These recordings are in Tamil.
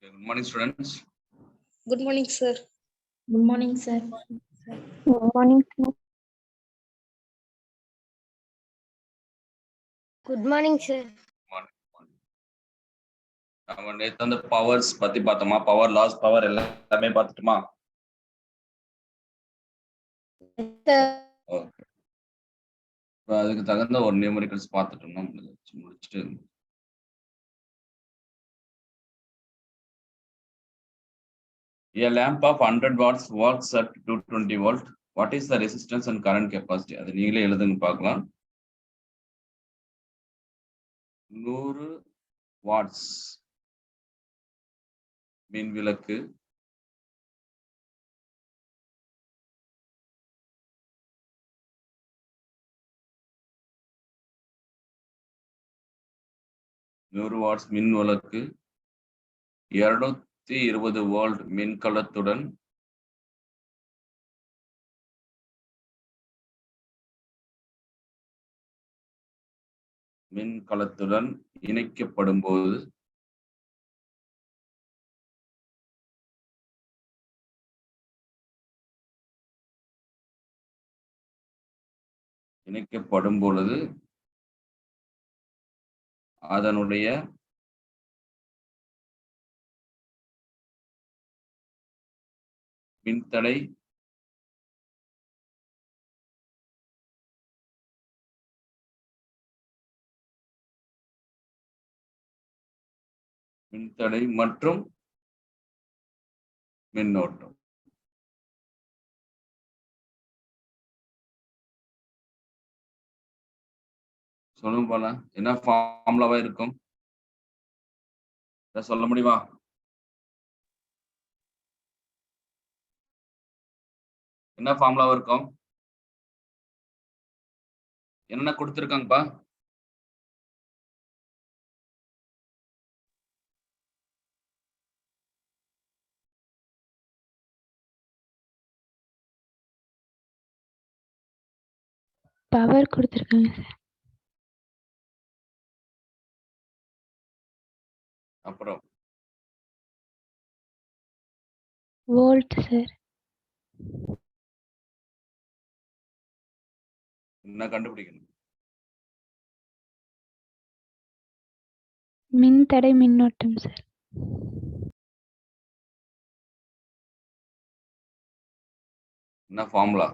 Good morning, students. Good morning, sir. Good morning, sir. Good morning, sir. Good morning, sir. நம்ம நேத்து வந்து பவர்ஸ் பத்தி பார்த்தோமா, பவர் லாஸ், பவர் எல்லாமே பார்த்துட்டுமா? ஓகே. அதுக்கு தகுந்த ஒரு நியூமரிக்கல்ஸ் பார்த்துட்டோம்னா முடிச்சுட்டு A lamp of 100 watts works at 220 volt. What is the resistance and current capacity? அது நீங்களே எழுதுங்க பார்க்கலாம். 100 watts மின் விளக்கு 100 watts மின் விளக்கு 220 வோல்ட் மின்கலத்துடன் இணைக்கப்படும் போது அதனுடைய மின்தடை மற்றும் மின்னோட்டம் சொல்லுங்க போல என்ன ஃபார்முலாவா இருக்கும் சொல்ல முடியுமா? என்ன ஃபார்முலாவா இருக்கும்? என்ன கொடுத்துருக்காங்கப்பா? பவர் கொடுத்துருக்காங்க சார். அப்புறம் வோல்ட் சார். என்ன கண்டுபிடிக்கணும்? மின்தடை மின்னோட்டம் சார். என்ன ஃபார்முலா?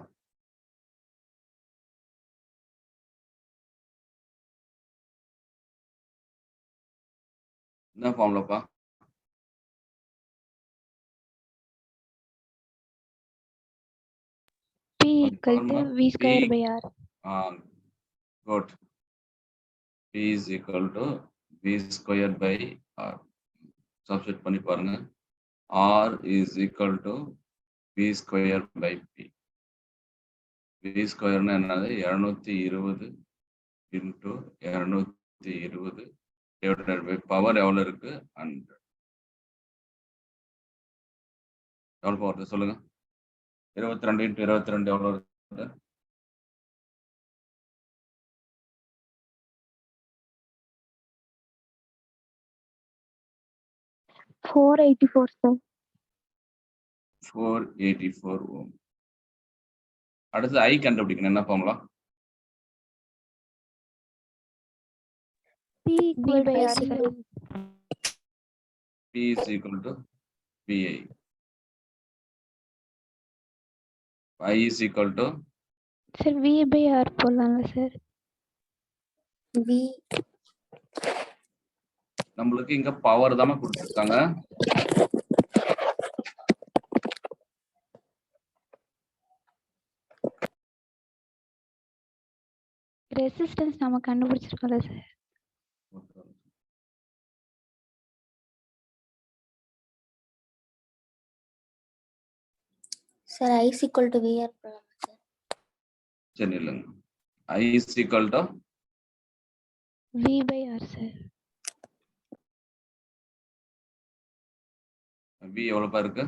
என்ன ஃபார்முலாப்பா? P equal to V square by R. Good. P is equal to V square by R. Substitute பண்ணி பாருங்க. R is equal to V square by P. V square என்னது? 220 into 220 divided by பவர் எவ்வளவு இருக்கு? 100. எவ்வளவு பவர் சொல்லுங்க? 22 into 22 எவ்வளவு இருக்கு? 484 சார். 484 ohm. அடுத்து I கண்டுபிடிக்கணும். என்ன formula? P equal by R sir. P is equal to VI. I is equal to sir V by R போடலாம்ல சார். V. நம்மளுக்கு இங்க பவர் தான் கொடுத்துருக்காங்க. ரெசிஸ்டன்ஸ் நம்ம கண்டுபிடிச்சிருக்கோம்ல sir. Sir, I is equal to VR. சரி இல்லைங்க. I is equal to V by R sir. V எவ்வளவு இருக்கு?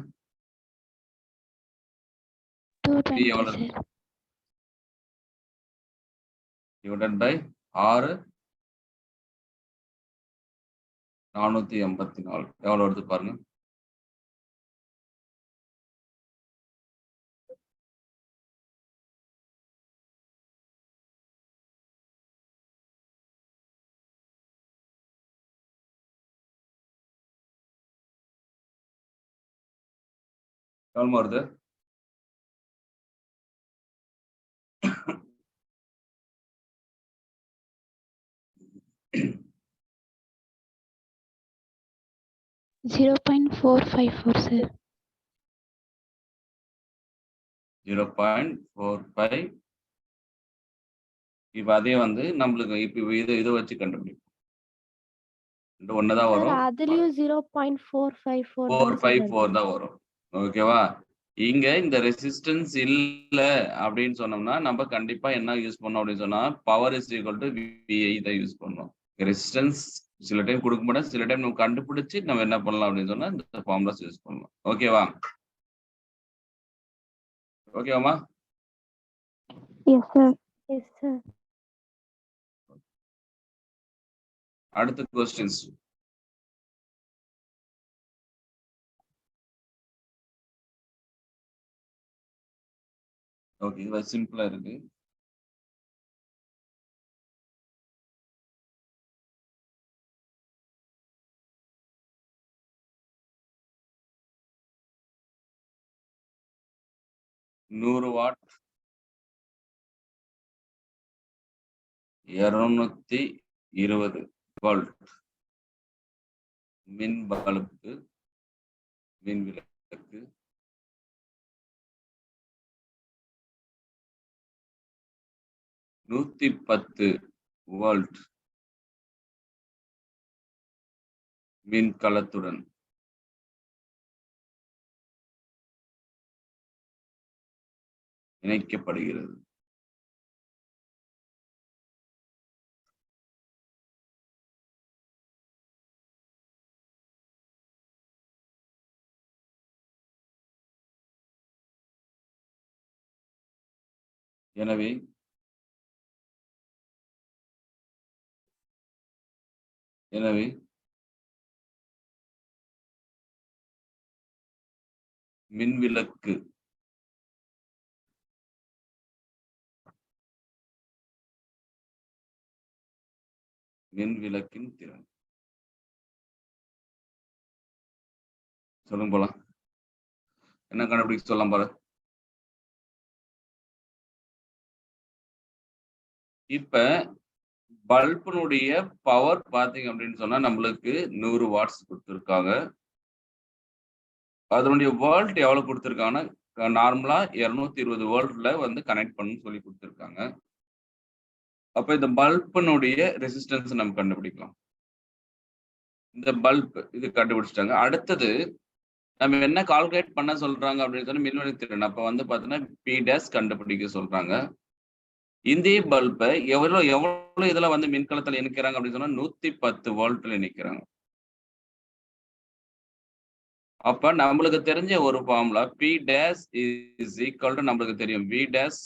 220 எவ்வளவு சார். divided by R 484 எவ்வளவு வருது பாருங்க. எவ்வளவு வருது? Zero point 454 sir. 0.45. இப்ப அதே வந்து நம்மளுக்கு இப்ப இதை வச்சு கண்டுபிடிப்போம். ஒண்ணுதான் சார் வரும். அதுலயும் 0.454 454 தான் வரும். ஓகேவா? இங்க இந்த ரெசிஸ்டன்ஸ் இல்ல அப்படின்னு சொன்னோம்னா நம்ம கண்டிப்பா என்ன யூஸ் பண்ணோம் அப்படின்னு சொன்னா power is equal to VI தான் யூஸ் பண்ணோம். ரெசிஸ்டன்ஸ் சில டைம் கொடுக்க மாட்டோம், சில டைம் நம்ம கண்டுபிடிச்சு நம்ம என்ன பண்ணலாம் அப்படின்னு சொன்னா இந்த ஃபார்முலாஸ் யூஸ் பண்ணலாம். ஓகேவா? ஓகேவாமா? Yes sir. Yes sir. அடுத்த கொஸ்டின்ஸ். ஓகே, இது சிம்பிளா இருக்கு. நூறு வாட் 220 வோல்ட் மின் பல்புக்கு மின் விளக்கு 110 வோல்ட் மின்கலத்துடன் இணைக்கப்படுகிறது. எனவே மின்விளக்கு மின்விளக்கின் திறன் சொல்லுங்க போலாம். என்ன கண்டுபிடிக்க சொல்லலாம் பாரு. இப்ப பல்பினுடைய பவர் பாத்தீங்க அப்படின்னு சொன்னா நம்மளுக்கு 100 வாட்ஸ் கொடுத்துருக்காங்க. அதனுடைய வோல்ட் எவ்வளவு கொடுத்துருக்காங்கன்னா நார்மலா 220 வோல்ட்ல வந்து கனெக்ட் பண்ணு சொல்லி கொடுத்துருக்காங்க. அப்ப இந்த பல்பினுடைய ரெசிஸ்டன்ஸ் நம்ம கண்டுபிடிக்கலாம். இந்த பல்ப் இது கண்டுபிடிச்சிட்டாங்க. அடுத்தது நம்ம என்ன கால்குலேட் பண்ண சொல்றாங்க அப்படின்னு சொன்னா மின்வெளி திறன். அப்ப வந்து பாத்தீங்கன்னா பி டேஸ் கண்டுபிடிக்க சொல்றாங்க. இந்த பல்பை எவ்வளவு இதுல வந்து மின்கலத்துல இணைக்கிறாங்க அப்படின்னு சொன்னா 110 வோல்ட்ல இணைக்கிறாங்க. அப்ப நம்மளுக்கு தெரிஞ்ச ஒரு formula P days is equal to நம்மளுக்கு தெரியும் V dash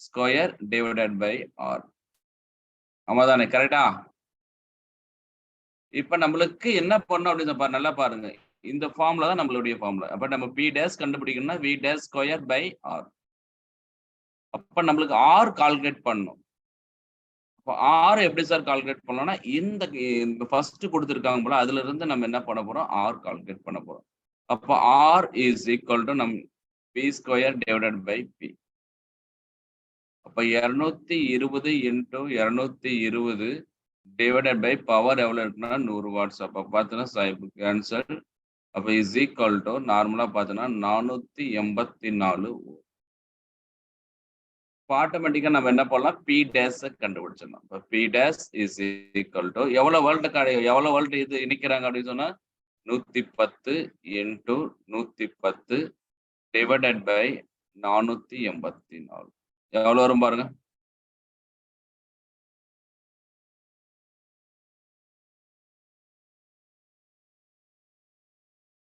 square divided by R. ஆமாதானே? கரெக்டா? இப்ப நம்மளுக்கு என்ன பண்ணணும் அப்படின்னு நல்லா பாருங்க. இந்த ஃபார்முலா தான் நம்மளுடைய ஃபார்முலா. அப்ப நம்ம பி டேஸ் கண்டுபிடிக்கணும்னா V dash square by R. அப்ப நம்மளுக்கு ஆர் கால்குலேட் பண்ணணும். அப்ப ஆர் எப்படி சார் கால்குலேட் பண்ணலாம்னா இந்த ஃபர்ஸ்ட் கொடுத்துருக்காங்க போல அதுல இருந்து நம்ம என்ன பண்ண போறோம் ஆர் கால்குலேட் பண்ண போறோம். அப்ப ஆர் இஸ் ஈக்குவல் டு நம் P square divided by P. அப்ப 220 இன்டூ 220 டிவைடட் பை பவர் எவ்வளவு இருக்குன்னா 100 வாட்ஸ். அப்ப பார்த்தோன்னா கேன்சல். அப்ப இஸ் ஈக்குவல் டு நார்மலா பார்த்தோன்னா 484. ஆட்டோமேட்டிக்கா நம்ம என்ன பண்ணலாம் பி டேஸ் கண்டுபிடிச்சிடலாம். இப்போ P days is equal to எவ்வளவு வோல்ட் இது இணைக்கிறாங்க அப்படின்னு சொன்னா 110 இன்டூ 110 டிவைடட் பை 484. எவ்வளவு வரும் பாருங்க.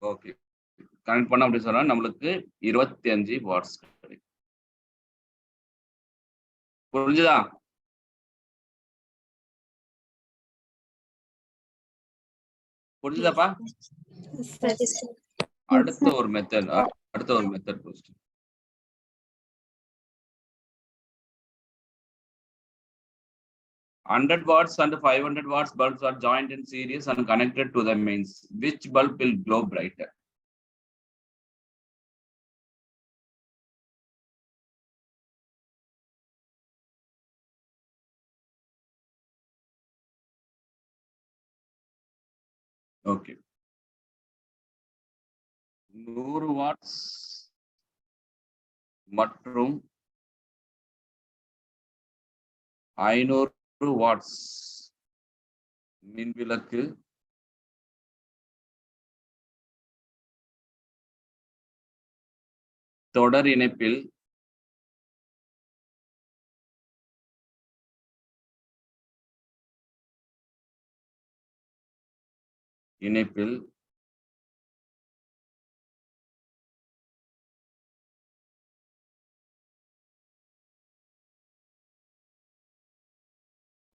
ஓகே, கனெக்ட் பண்ண அப்படின்னு சொன்னா நம்மளுக்கு 25 வாட்ஸ் கிடைக்கும். புரிஞ்சுதா? புரிஞ்சுதாப்பா? Yes, sir. அடுத்த ஒரு method question. 100 watts and 500 watts bulbs are joined in series and connected to the mains. Which bulb will glow brighter? Okay. 100 watts மற்றும் 500 watts மின்விளக்கு தொடர் இணைப்பில்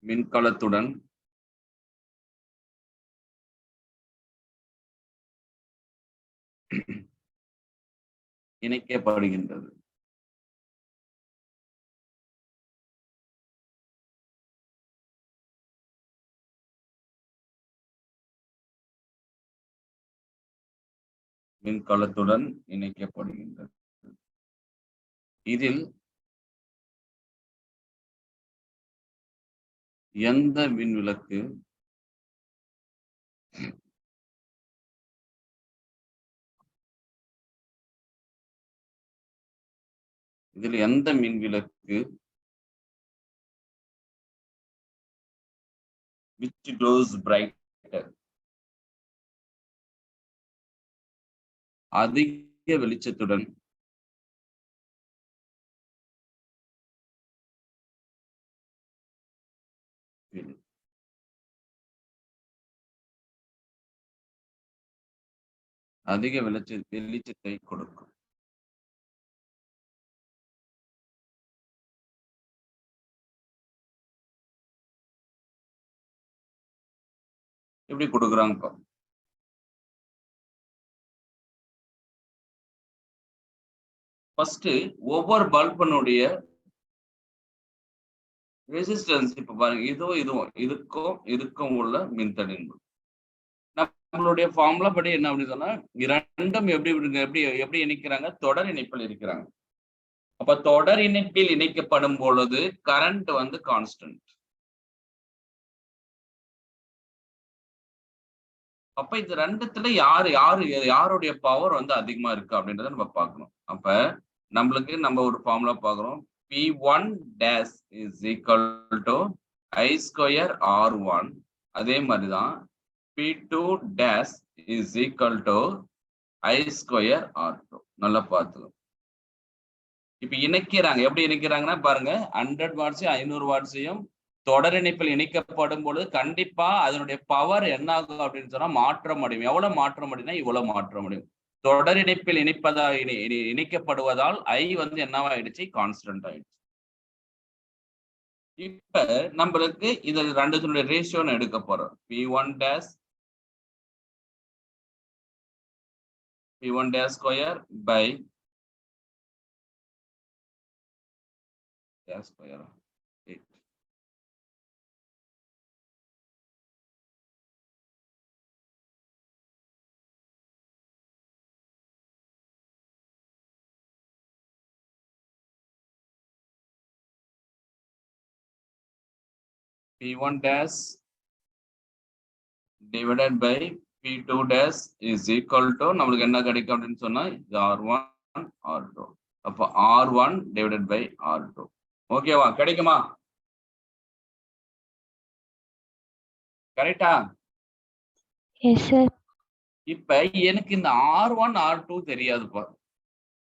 மின்கலத்துடன் இணைக்கப்படுகின்றது. மின்கலத்துடன் இணைக்கப்படுகின்றது. இதில் எந்த மின்விளக்கு which glows brighter, அதிக வெளிச்சத்துடன் அதிக வெளிச்சத்தை கொடுக்கும். எப்படி கொடுக்குறாங்க? ஃபர்ஸ்ட் ஒவ்வொரு பல்பனுடைய ரெசிஸ்டன்ஸ் இப்ப பாருங்க, இதுக்கும் உள்ள மின்தடைகள். நம்மளுடைய ஃபார்முலா படி என்ன அப்படின்னு சொன்னா, இரண்டும் எப்படி இணைக்கிறாங்க? தொடர் இணைப்பில் இருக்கிறாங்க. அப்ப தொடர் இணைப்பில் இணைக்கப்படும் பொழுது கரண்ட் வந்து கான்ஸ்டன்ட். அப்ப இது ரெண்டுத்துல யாருடைய பவர் வந்து அதிகமா இருக்கு அப்படின்றத நம்ம பார்க்கணும். அப்ப நம்ம ஒரு ஃபார்முலா பார்க்கிறோம். P1 dash is equal to I square R1. அதே மாதிரிதான் P2 dash is equal to I square R2. நல்லா பார்த்துக்கணும். இப்ப இணைக்கிறாங்க. எப்படி இணைக்கிறாங்கன்னா பாருங்க, 100 வாட்ஸையும் 500 வாட்ஸையும் தொடர் இணைப்பில் இணைக்கப்படும் பொழுது கண்டிப்பா அதனுடைய பவர் என்ன ஆகும் அப்படின்னு சொன்னா மாற்றம் அடையும். எவ்வளவு மாற்றம் அடையும்னா இவ்வளவு மாற்றம் அடையும். தொடர் இணைப்பில் இணைக்கப்படுவதால் I வந்து என்னவாயிடுச்சு? கான்ஸ்டன்ட் ஆயிடுச்சு. இப்ப நம்மளுக்கு இது ரெண்டுத்தினுடைய ரேஷியோன்னு எடுக்க போறோம். P1 dash square by dash square 8. P1 dash divided by P2 dash is equal to நம்மளுக்கு என்ன கிடைக்கும் அப்படின்னு சொன்னா இது R1 R2. அப்ப R1 divided by R2. ஓகேவா? கிடைக்குமா? கரெக்டா? Yes sir. இப்ப எனக்கு இந்த R1 R2 தெரியாதுப்பா.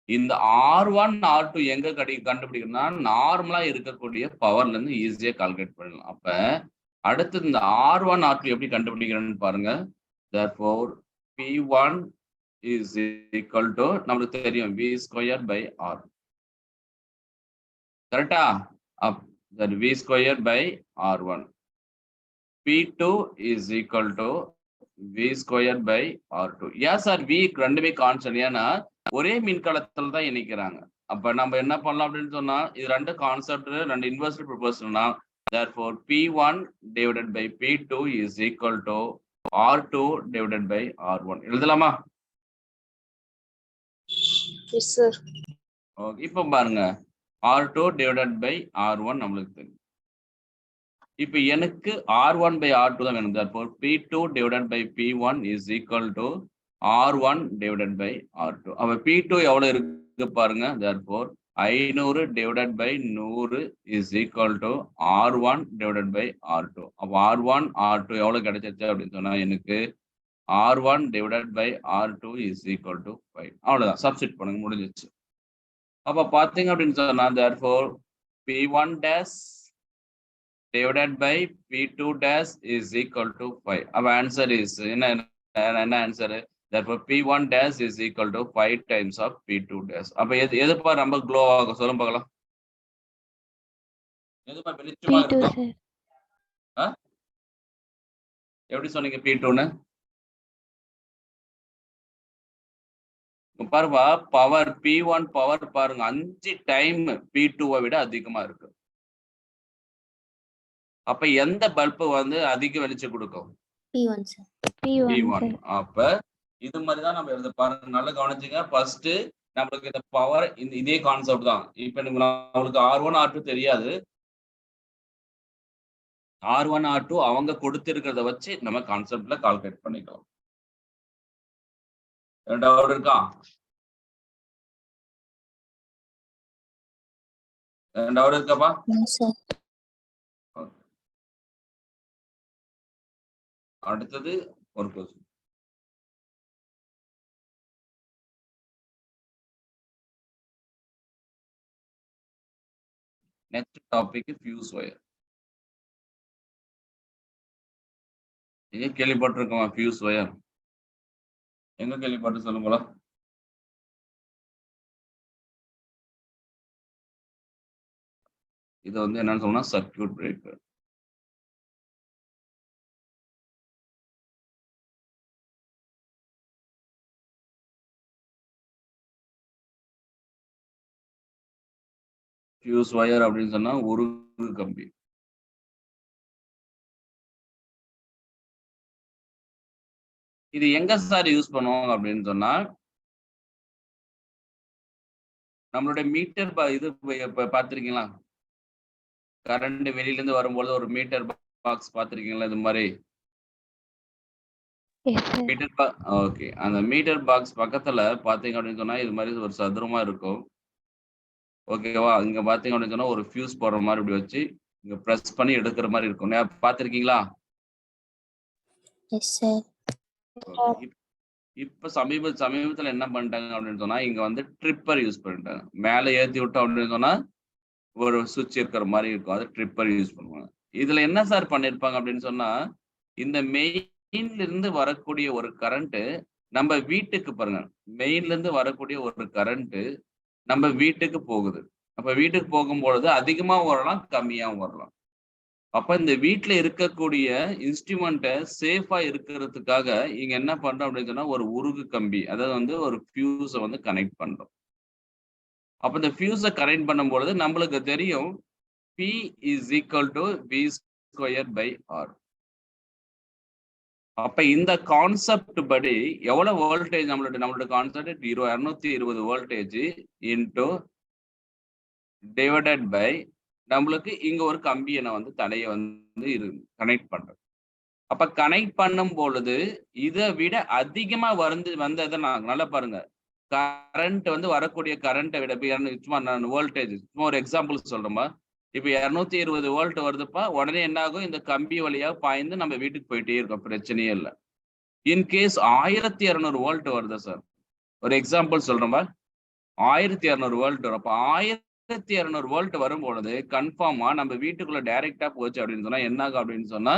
இந்த R1 R2 எங்க கண்டுபிடிக்கணும்னா நார்மலா இருக்கக்கூடிய பவர்ல இருந்து ஈஸியா கால்குலேட் பண்ணலாம். அப்ப அடுத்து இந்த R1 R2 எப்படி கண்டுபிடிக்கிறேன்னு பாருங்க. Therefore P1 is equal to நம்மளுக்கு தெரியும் V square by R. கரெக்டா? that V square by R1. P2 is equal to v square by r2. ஏன் சார் v ரெண்டுமே கான்ஸ்டன்ட்? ஏன்னா ஒரே மின்கலத்துல தான் இணைக்கிறாங்க. அப்ப நம்ம என்ன பண்ணலாம் அப்படின்னு சொன்னா, இது ரெண்டு கான்செப்ட், ரெண்டு inversely ப்ரொபோர்ஷனல்னா therefore p1 divided by p2 is equal to r2 divided by r1. எழுதலாமா? Yes, sir. ஓகே, இப்போ பாருங்க r2 divided by r1 நம்மளுக்கு தெரியும். இப்போ எனக்கு r1 by r2 தான் வேணும். therefore p2 divided by p1 is equal to r1 divided by r2. அப்ப p2 எவ்வளவு இருக்கு பாருங்க. therefore 500 divided by 100 is equal to r1 divided by r2. அப்ப r1 r2 எவ்வளவு கிடைச்சிச்சு அப்படின்னு சொன்னா எனக்கு r1 divided by r2 is equal to 5. அவ்வளவுதான், சப்ஸ்டிட் பண்ணுங்க, முடிஞ்சிச்சு. அப்ப பாத்தீங்க அப்படின்னு சொன்னா therefore p1 dash divided by p2 dash is equal to 5. அப்ப answer is என்ன answer? therefore p1 dash is equal to 5 times of p2 dash. அப்ப எதுப்பா ரொம்ப க்ளோ ஆகும் சொல்லுங்க பார்க்கலாம். எதுப்பா வெளிச்சமா P2 இருக்கும்? sir. எப்படி சொன்னீங்க p2ன்னு? பாருப்பா, பவர் p1 பவர் பாருங்க 5 டைம் p2வை விட அதிகமா இருக்கு. அப்ப எந்த பல்பு வந்து அதிக வெளிச்சம் கொடுக்கும்? P1 sir. P1 sir. அப்ப இது மாதிரிதான் நம்ம எழுத பாருங்க, நல்லா கவனிச்சுங்க. ஃபர்ஸ்ட் நம்மளுக்கு இந்த பவர் இதே கான்செப்ட் தான். இப்ப நம்மளுக்கு r1 r2 தெரியாது. r1 r2 அவங்க கொடுத்திருக்கிறத வச்சு நம்ம கான்செப்ட்ல கால்குலேட் பண்ணிக்கலாம். டவுட் இருக்கா? டவுட் இருக்காப்பா? No sir. அடுத்தது ஒரு question. Next topic fuse wire. எங்க கேள்விப்பட்டிருக்கோமா ஃபியூஸ் ஒயர்? எங்க கேள்விப்பட்டு சொல்லுங்களா? இது வந்து என்னன்னு சொன்னா சர்க்யூட் பிரேக்கர். ஃபியூஸ் ஒயர் அப்படின்னு சொன்னா உருகு கம்பி. இது எங்க சார் யூஸ் பண்ணுவாங்க அப்படின்னு சொன்னா, நம்மளுடைய மீட்டர் இது பார்த்திருக்கீங்களா? கரண்ட் வெளியில இருந்து வரும்போது ஒரு மீட்டர் பாக்ஸ் பார்த்திருக்கீங்களா? இது மாதிரி Yes sir. மீட்டர் ஓகே, அந்த மீட்டர் பாக்ஸ் பக்கத்துல பாத்தீங்க அப்படின்னு சொன்னா இது மாதிரி ஒரு சதுரமா இருக்கும். ஓகேவா? இங்க பாத்தீங்க அப்படின்னு சொன்னா ஒரு ஃபியூஸ் போடுற மாதிரி இப்படி வச்சு இங்க பிரஸ் பண்ணி எடுக்கிற மாதிரி இருக்கும். பாத்திருக்கீங்களா? Yes sir. இப்ப சமீபத்துல என்ன பண்ணிட்டாங்க அப்படின்னு சொன்னா, இங்க வந்து ட்ரிப்பர் யூஸ் பண்ணிட்டாங்க. மேல ஏத்தி விட்டோம் அப்படின்னு சொன்னா ஒரு சுவிட்ச் இருக்கிற மாதிரி இருக்கும், அது ட்ரிப்பர் யூஸ் பண்ணுவாங்க. இதுல என்ன சார் பண்ணிருப்பாங்க அப்படின்னு சொன்னா, இந்த மெயின்ல இருந்து வரக்கூடிய ஒரு கரண்ட் நம்ம வீட்டுக்கு பாருங்க, மெயின்ல இருந்து வரக்கூடிய ஒரு கரண்ட் நம்ம வீட்டுக்கு போகுது. அப்ப வீட்டுக்கு போகும்பொழுது அதிகமாகவும் வரலாம், கம்மியாகவும் வரலாம். அப்ப இந்த வீட்டுல இருக்கக்கூடிய இன்ஸ்ட்ருமெண்ட்டை சேஃபா இருக்கிறதுக்காக இங்க என்ன பண்றோம் அப்படின்னு சொன்னா ஒரு உருகு கம்பி, அதாவது வந்து ஒரு ஃபியூஸை வந்து கனெக்ட் பண்றோம். அப்ப இந்த ஃபியூஸை கனெக்ட் பண்ணும்பொழுது நம்மளுக்கு தெரியும் P is equal to V square by R. அப்ப இந்த கான்செப்ட் படி எவ்வளவு வோல்டேஜ் நம்மளோட concept 220 voltage into divided by நம்மளுக்கு இங்க ஒரு கம்பியை வந்து தடையை வந்து கனெக்ட் பண்றோம். அப்ப கனெக்ட் பண்ணும் பொழுது இதை விட அதிகமா வந்ததை நான் நல்லா பாருங்க, கரண்ட் வந்து வரக்கூடிய கரண்ட்டை விட சும்மா நான் வோல்டேஜ் சும்மா ஒரு எக்ஸாம்பிள் சொல்றேன்பா. இப்ப 220 வோல்ட் வருதுப்பா, உடனே என்ன ஆகும், இந்த கம்பி வழியா பாய்ந்து நம்ம வீட்டுக்கு போயிட்டே இருக்கோம், பிரச்சனையே இல்லை. இன்கேஸ் 1200 வோல்ட் வருது சார், ஒரு எக்ஸாம்பிள் சொல்றேன்பா, 1200 வோல்ட் வரும். அப்ப 1200 வோல்ட் வரும் பொழுது கன்ஃபார்மா நம்ம வீட்டுக்குள்ள டைரக்டா போச்சு அப்படின்னு சொன்னா என்ன ஆகும் அப்படின்னு சொன்னா,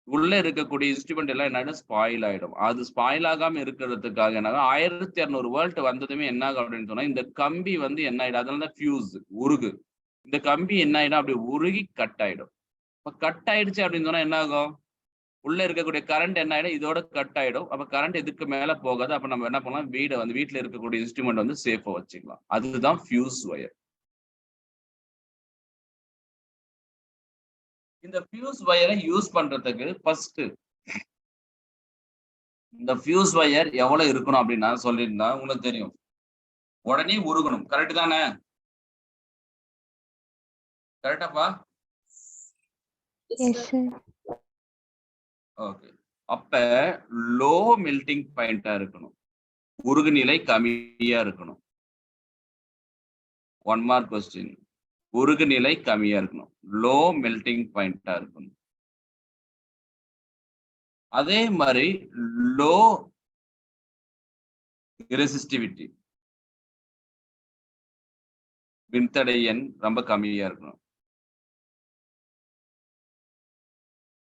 உள்ள இருக்கக்கூடிய இன்ஸ்ட்ருமெண்ட் எல்லாம் என்ன ஸ்பாயில் ஆயிடும். அது ஸ்பாயில் ஆகாம இருக்கிறதுக்காக என்ன 1200 வோல்ட் வந்ததுமே என்ன ஆகும் அப்படின்னு சொன்னா, இந்த கம்பி வந்து என்ன ஆயிடும், அதனாலதான் ஃபியூஸ் உருகு, இந்த கம்பி என்ன ஆயிடும் அப்படி உருகி கட் ஆயிடும். இப்ப கட் ஆயிடுச்சு அப்படின்னு சொன்னா என்ன ஆகும், உள்ள இருக்கக்கூடிய கரண்ட் என்ன ஆயிடும், இதோட கட் ஆயிடும். அப்ப கரண்ட் இதுக்கு மேல போகாது. அப்ப நம்ம என்ன பண்ணலாம், வீட்டுல இருக்கக்கூடிய இன்ஸ்ட்ருமெண்ட் வந்து சேஃபா வச்சுக்கலாம். அதுதான் ஃபியூஸ் ஒயர். இந்த ஃபியூஸ் ஒயரை யூஸ் பண்றதுக்கு ஃபர்ஸ்ட் இந்த ஃபியூஸ் ஒயர் எவ்வளவு இருக்கணும் அப்படின்னு நான் சொல்லியிருந்தா உங்களுக்கு தெரியும். உடனே உருகணும். கரெக்ட் தானே? கரெக்டாப்பா? Yes, sir. ஓகே. அப்ப லோ மெல்டிங் பாயிண்டா இருக்கணும். உருகுநிலை கம்மியா இருக்கணும். One mark question. உருகுநிலை கம்மியா இருக்கணும். லோ மெல்டிங் பாயிண்டா இருக்கணும். அதே மாதிரி லோ ரெசிஸ்டிவிட்டி, மின்தடை எண் ரொம்ப கம்மியா இருக்கணும்.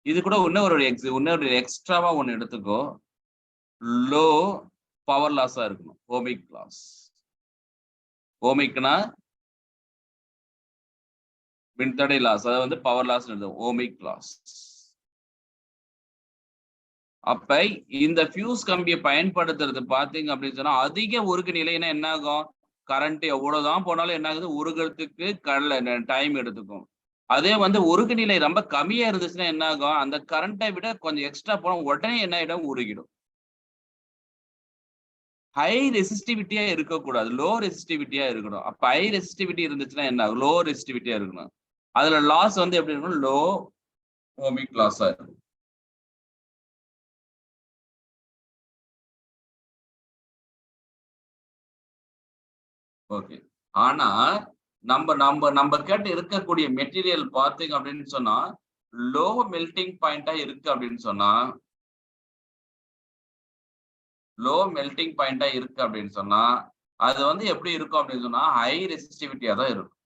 இது கூட இன்னொரு எக்ஸ்ட்ராவா ஒண்ணு எடுத்துக்கோ. லோ பவர் லாஸா இருக்கணும். Ohmic loss. ஓமிக்னா மின்தடை லாஸ், அதாவது வந்து பவர் லாஸ், ஓமிக் லாஸ். அப்ப இந்த ஃபியூஸ் கம்பியை பயன்படுத்துறது பாத்தீங்க அப்படின்னு சொன்னா அதிக உருகு நிலைன்னா என்ன ஆகும், கரண்ட் எவ்வளவுதான் போனாலும் என்ன ஆகுது, உருகிறதுக்கு டைம் எடுத்துக்கும். அதே வந்து உருகு நிலை ரொம்ப கம்மியா இருந்துச்சுன்னா என்ன ஆகும், அந்த கரண்ட்டை விட கொஞ்சம் எக்ஸ்ட்ரா போனா உடனே என்ன ஆயிடும், உருகிடும். ஹை ரெசிஸ்டிவிட்டியா இருக்கக்கூடாது, லோ ரெசிஸ்டிவிட்டியா இருக்கணும். அப்ப ஹை ரெசிஸ்டிவிட்டி இருந்துச்சுன்னா என்ன ஆகும், லோ ரெசிஸ்டிவிட்டியா இருக்கணும். அதுல லாஸ் வந்து எப்படி இருக்கணும், லோ ஓமிக் லாஸா இருக்கும். ஓகே. ஆனா நம்ம கேட்டு இருக்கக்கூடிய மெட்டீரியல் பாத்தீங்க அப்படின்னு சொன்னா லோ மெல்டிங் பாயிண்டா இருக்கு அப்படின்னு சொன்னா அது வந்து எப்படி இருக்கும் அப்படின்னு சொன்னா ஹை ரெசிஸ்டிவிட்டியா தான் இருக்கும்.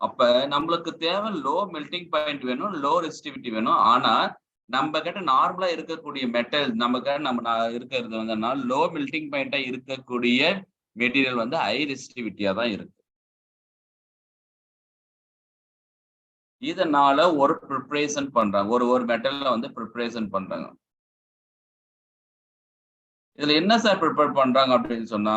அப்ப நம்மளுக்கு தேவை லோ மெல்டிங் பாயிண்ட் வேணும், லோ ரெசிஸ்டிவிட்டி வேணும். ஆனா நம்ம கிட்ட நார்மலா இருக்கக்கூடிய மெட்டல், நம்ம இருக்கிறது வந்து லோ மெல்டிங் பாயிண்டா இருக்கக்கூடிய மெட்டீரியல் வந்து ஹை ரெசிஸ்டிவிட்டியா தான் இருக்கு. இதனால ஒரு ப்ரிப்பரேஷன் பண்றாங்க, ஒரு மெட்டல்ல வந்து ப்ரிப்பரேஷன் பண்றாங்க. இதுல என்ன சார் ப்ரிப்பேர் பண்றாங்க அப்படின்னு சொன்னா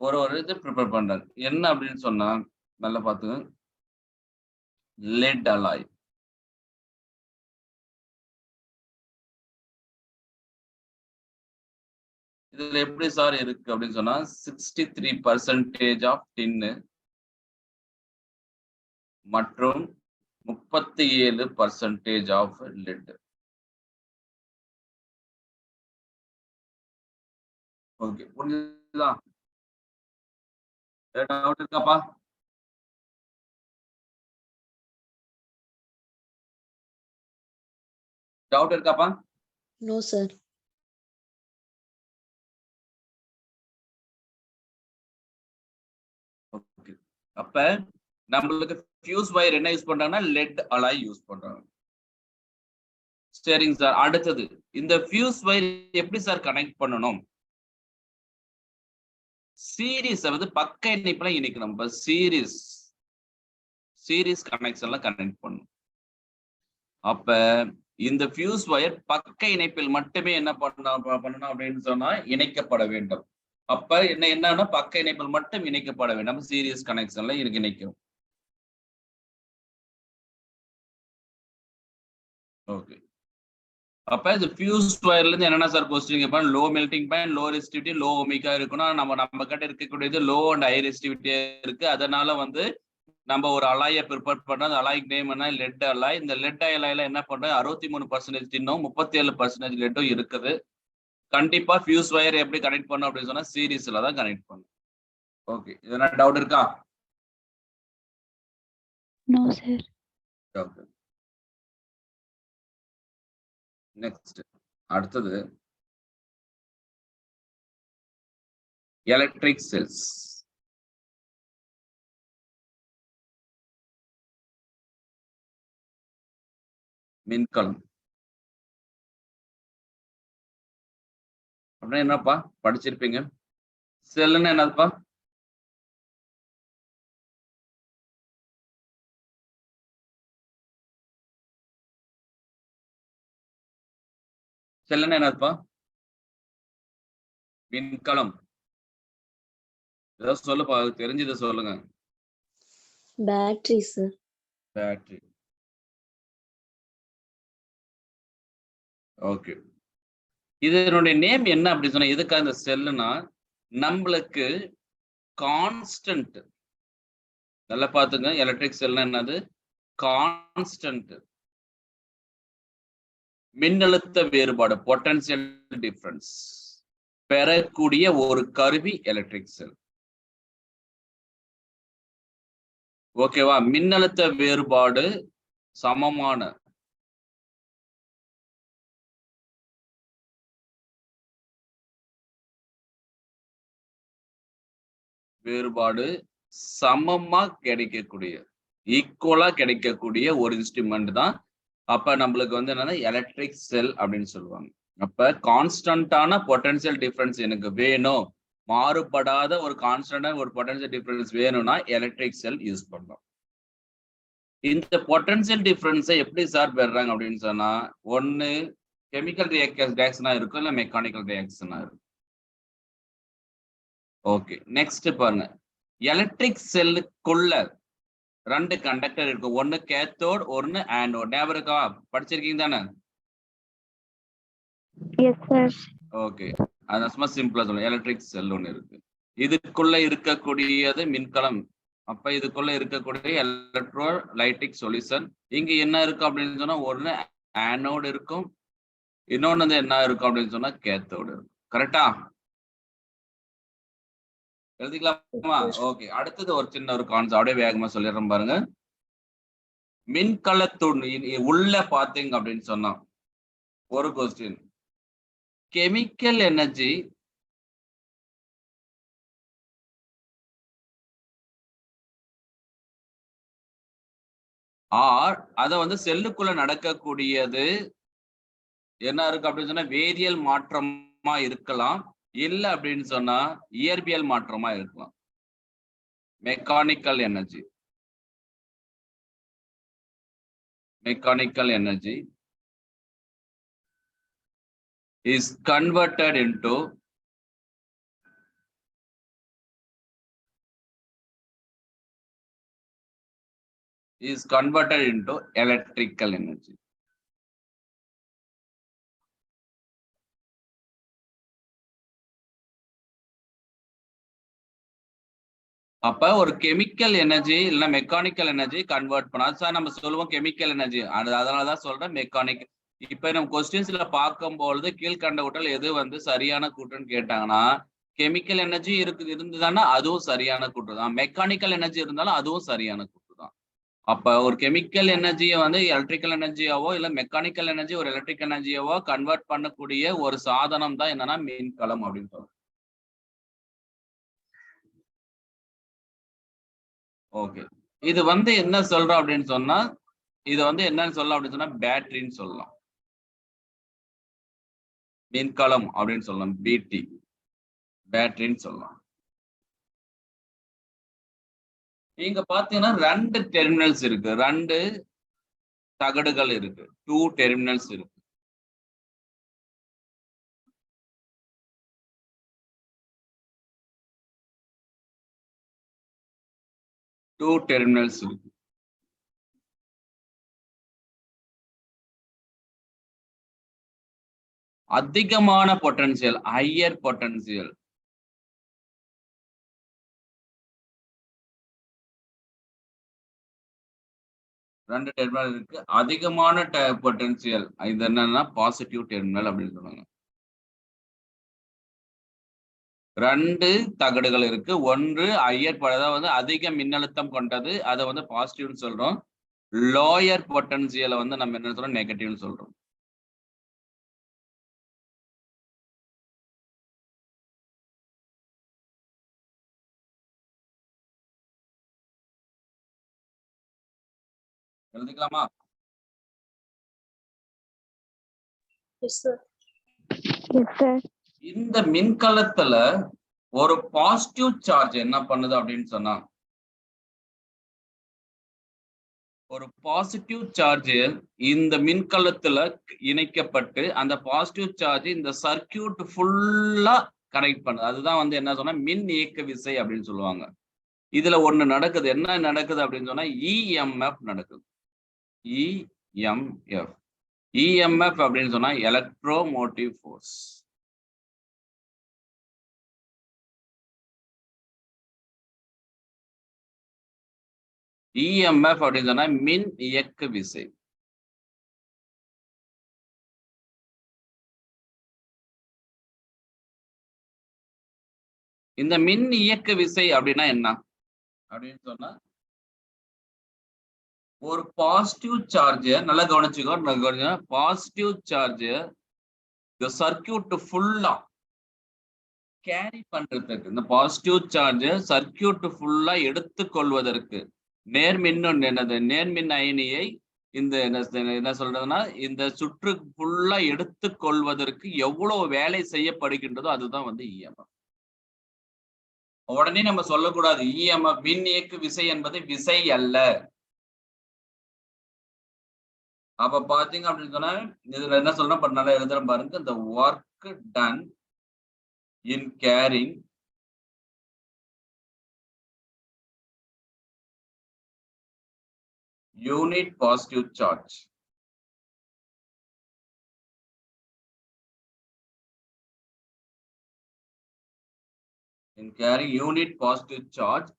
ஒரு இது ப்ரிப்பேர் பண்றாங்க. என்ன அப்படின்னு சொன்னா நல்லா பாத்துங்க, லெட் அலாய். இதுல எப்படி சார் இருக்கு அப்படின்னு சொன்னா 63% ஆஃப் டின்னு மற்றும் 37% ஆஃப் லெட். ஓகே, புரியுதா? டவுட் இருக்காப்பா? டவுட் இருக்காப்பா? No, sir. ஓகே. அப்ப நம்மளுக்கு ஃபியூஸ் வயர் என்ன யூஸ் பண்றாங்கன்னா லெட் அலாய் யூஸ் பண்றாங்க. சரிங்க சார். அடுத்தது இந்த ஃபியூஸ் வயர் எப்படி சார் கனெக்ட் பண்ணணும்? சீரிஸ் வந்து பக்க இணைப்புல இணைக்கணும். நம்ம சீரிஸ் கனெக்ஷன்ல கனெக்ட் பண்ணணும். அப்ப இந்த ஃபியூஸ் வயர் பக்க இணைப்பில் மட்டுமே என்ன பண்ணணும் அப்படின்னு சொன்னா இணைக்கப்பட வேண்டும். அப்ப என்னன்னா பக்க இணைப்பில் மட்டும் இணைக்கப்பட வேண்டும். சீரிஸ் கனெக்ஷன்ல இணைக்கும். ஓகே. அப்ப இந்த ஃபியூஸ் வயர்ல இருந்து என்னென்ன சார் கொஸ்டின் கேட்பாங்க, low melting point, low resistivity, low omega இருக்கணும். நம்ம கிட்ட இருக்கக்கூடியது லோ அண்ட் ஹை ரெசிஸ்டிவிட்டி இருக்கு. அதனால வந்து நம்ம ஒரு அலாயை ப்ரிப்பேர் பண்றோம். அந்த அலாய்க்கு நேம் என்ன, லெட் அலாய். இந்த லெட் அலாயில என்ன பண்றோம், 63% டின்னும் 37% லெட்டும் இருக்குது. கண்டிப்பா ஃபியூஸ் வயர் எப்படி கனெக்ட் பண்ணும் அப்படின்னு சொன்னா சீரிஸ்ல தான் கனெக்ட் பண்ணும். ஓகே, எதனா டவுட் இருக்கா? No, sir. ஓகே. நெக்ஸ்ட் அடுத்தது எலக்ட்ரிக் செல்ஸ். மின்கலம் அப்படின்னா என்னப்பா படிச்சிருப்பீங்க. செல்லுன்னு என்னதுப்பா? செல்லுன்னு என்னதுப்பா? மின்கலம். ஏதாவது சொல்லுப்பா, அது தெரிஞ்சதை சொல்லுங்க. Battery, sir. பேட்டரி. ஓகே. இதனுடைய நேம் என்ன அப்படி சொன்னா எதுக்காக இந்த செல்லுனா நம்மளுக்கு கான்ஸ்டன்ட். நல்லா பாத்துங்க, எலக்ட்ரிக் செல்னா என்னது? கான்ஸ்டன்ட் மின்னழுத்த வேறுபாடு, பொட்டன்சியல் டிஃபரன்ஸ் பெறக்கூடிய ஒரு கருவி எலக்ட்ரிக் செல். ஓகேவா? மின்னழுத்த வேறுபாடு சமமான வேறுபாடு சமமா கிடைக்கக்கூடிய, ஈக்குவலா கிடைக்கக்கூடிய ஒரு இன்ஸ்ட்ருமெண்ட் தான். அப்ப நம்மளுக்கு வந்து என்னன்னா எலக்ட்ரிக் செல் அப்படின்னு சொல்லுவாங்க. அப்ப கான்ஸ்டன்டான பொட்டன்சியல் டிஃபரன்ஸ் எனக்கு வேணும், மாறுபடாத ஒரு கான்ஸ்டன்டான ஒரு பொட்டன்சியல் டிஃபரன்ஸ் வேணும்னா எலக்ட்ரிக் செல் யூஸ் பண்ணலாம். இந்த பொட்டன்சியல் டிஃபரன்ஸை எப்படி சார் பெறாங்க அப்படின்னு சொன்னா, ஒன்னு கெமிக்கல் ரியாக்ஷனா இருக்கும், இல்ல மெக்கானிக்கல் ரியாக்ஷனா இருக்கும். ஓகே, நெக்ஸ்ட் பாருங்க. எலக்ட்ரிக் செல்லுக்குள்ள 2 கண்டக்டர் இருக்கும், ஒன்னு கேத்தோட், ஒன்னு ஆனோட். ஞாபகம் இருக்கா? படிச்சிருக்கீங்க தானே? Yes, sir. ஓகே, அது சும்மா சிம்பிளா சொல்லுங்க. எலக்ட்ரிக் செல் ஒன்னு இருக்கு, இதுக்குள்ள இருக்கக்கூடியது மின்கலம். அப்ப இதுக்குள்ள இருக்கக்கூடிய எலக்ட்ரோலைட்டிக் சொல்யூஷன். இங்க என்ன இருக்கு அப்படின்னு சொன்னா, ஒன்னு ஆனோட் இருக்கும், இன்னொன்னு வந்து என்ன இருக்கும் அப்படின்னு சொன்னா கேத்தோடு இருக்கும். கரெக்டா? எழுதிக்கலாமா? ஓகே, அடுத்தது ஒரு சின்ன ஒரு கான்செப்ட் அப்படியே வேகமா சொல்லிடுறேன் பாருங்க. மின்கலத்துள் உள்ள பாத்தீங்க அப்படின்னு சொன்னா ஒரு கொஸ்டின், கெமிக்கல் எனர்ஜி ஆர் அத வந்து செல்லுக்குள்ள நடக்கக்கூடியது என்ன இருக்கு அப்படின்னு சொன்னா வேதியியல் மாற்றமா இருக்கலாம், இல்ல அப்படின்னு சொன்னா இயற்பியல் மாற்றமா இருக்கலாம். Mechanical energy, mechanical energy is converted into electrical energy. அப்ப ஒரு கெமிக்கல் எனர்ஜி இல்ல மெக்கானிக்கல் எனர்ஜி கன்வெர்ட் பண்ணா சார் நம்ம சொல்லுவோம் கெமிக்கல் எனர்ஜி, அதனாலதான் சொல்றேன் மெக்கானிக். இப்ப நம்ம கொஸ்டின்ஸ்ல பார்க்கும்பொழுது கீழ்கண்ட கூட்டல் எது வந்து சரியான கூற்றுன்னு கேட்டாங்கன்னா, கெமிக்கல் எனர்ஜி இருந்ததுன்னா அதுவும் சரியான கூற்று தான், மெக்கானிக்கல் எனர்ஜி இருந்தாலும் அதுவும் சரியான கூற்று தான். அப்ப ஒரு கெமிக்கல் எனர்ஜியை வந்து எலக்ட்ரிக்கல் எனர்ஜியாவோ இல்ல மெக்கானிக்கல் எனர்ஜி ஒரு எலக்ட்ரிக் எனர்ஜியாவோ கன்வெர்ட் பண்ணக்கூடிய ஒரு சாதனம் தான் என்னன்னா மின்கலம் அப்படின்னு சொல்றோம். ஓகே, இது வந்து என்ன சொல்றோம் அப்படின்னு சொன்னா, இது வந்து என்னன்னு சொல்லலாம் அப்படின்னு சொன்னா பேட்டரின்னு சொல்லலாம், மின்கலம் அப்படின்னு சொல்லலாம், பிடி பேட்டரின்னு சொல்லலாம். நீங்க பாத்தீங்கன்னா 2 டெர்மினல்ஸ் இருக்கு, 2 தகடுகள் இருக்கு, 2 டெர்மினல்ஸ் இருக்கு. அதிகமான பொட்டன்சியல், ஹையர் பொட்டன்சியல். ரெண்டு டெர்மினல் இருக்கு, அதிகமான பொட்டன்சியல். இது என்னன்னா பாசிட்டிவ் டெர்மினல் அப்படின்னு சொல்லுவாங்க. 2 தகடுகள் இருக்கு, ஒன்று ஹையர், அதாவது அதிக மின்னழுத்தம் கொண்டது, அதை வந்து பாசிட்டிவ்னு சொல்றோம். லோயர் பொட்டன்சியலை வந்து நம்ம என்ன சொல்றோம், நெகட்டிவ்னு சொல்றோம். எழுதிக்கலாமா? Yes, sir. Yes, sir. இந்த மின்கலத்துல ஒரு பாசிட்டிவ் சார்ஜ் என்ன பண்ணுது அப்படின்னு சொன்னா, ஒரு பாசிட்டிவ் சார்ஜ் இந்த மின்கலத்துல இணைக்கப்பட்டு அந்த பாசிட்டிவ் சார்ஜ் இந்த சர்க்கியூட் ஃபுல்லா கனெக்ட் பண்ணுது. அதுதான் வந்து என்ன சொன்னா மின் இயக்க விசை அப்படின்னு சொல்லுவாங்க. இதுல ஒண்ணு நடக்குது. என்ன நடக்குது அப்படின்னு சொன்னா இஎம்எஃப் நடக்குது. இஎம்எஃப் இஎம்எஃப் அப்படின்னு சொன்னா எலக்ட்ரோமோட்டிவ் ஃபோர்ஸ். இஎம்எஃப் அப்படின்னு சொன்னா மின் இயக்க விசை. இந்த மின் இயக்க விசை அப்படின்னா என்ன அப்படின்னு சொன்னா, ஒரு பாசிட்டிவ் சார்ஜ் நல்லா கவனிச்சுக்கோ. பாசிட்டிவ் சார்ஜ் இந்த சர்க்கியூட் ஃபுல்லா கேரி பண்றதுக்கு, இந்த பாசிட்டிவ் சார்ஜ் சர்க்கியூட் ஃபுல்லா எடுத்துக்கொள்வதற்கு நேர்மின் அயனியை இந்த என்ன சொல்றதுன்னா இந்த சுற்று ஃபுல்லா எடுத்துக்கொள்வதற்கு எவ்வளவு வேலை செய்யப்படுகின்றதோ அதுதான் வந்து இஎம்எஃப். உடனே நம்ம சொல்லக்கூடாது இஎம்எஃப் மின் இயக்கு விசை என்பது விசை அல்ல. அப்ப பாத்தீங்க அப்படின்னு சொன்னா இதுல என்ன சொல்றேன் நல்லா எழுதுறேன் பாருங்க. இந்த work done in carrying unit positive charge. In carrying unit positive charge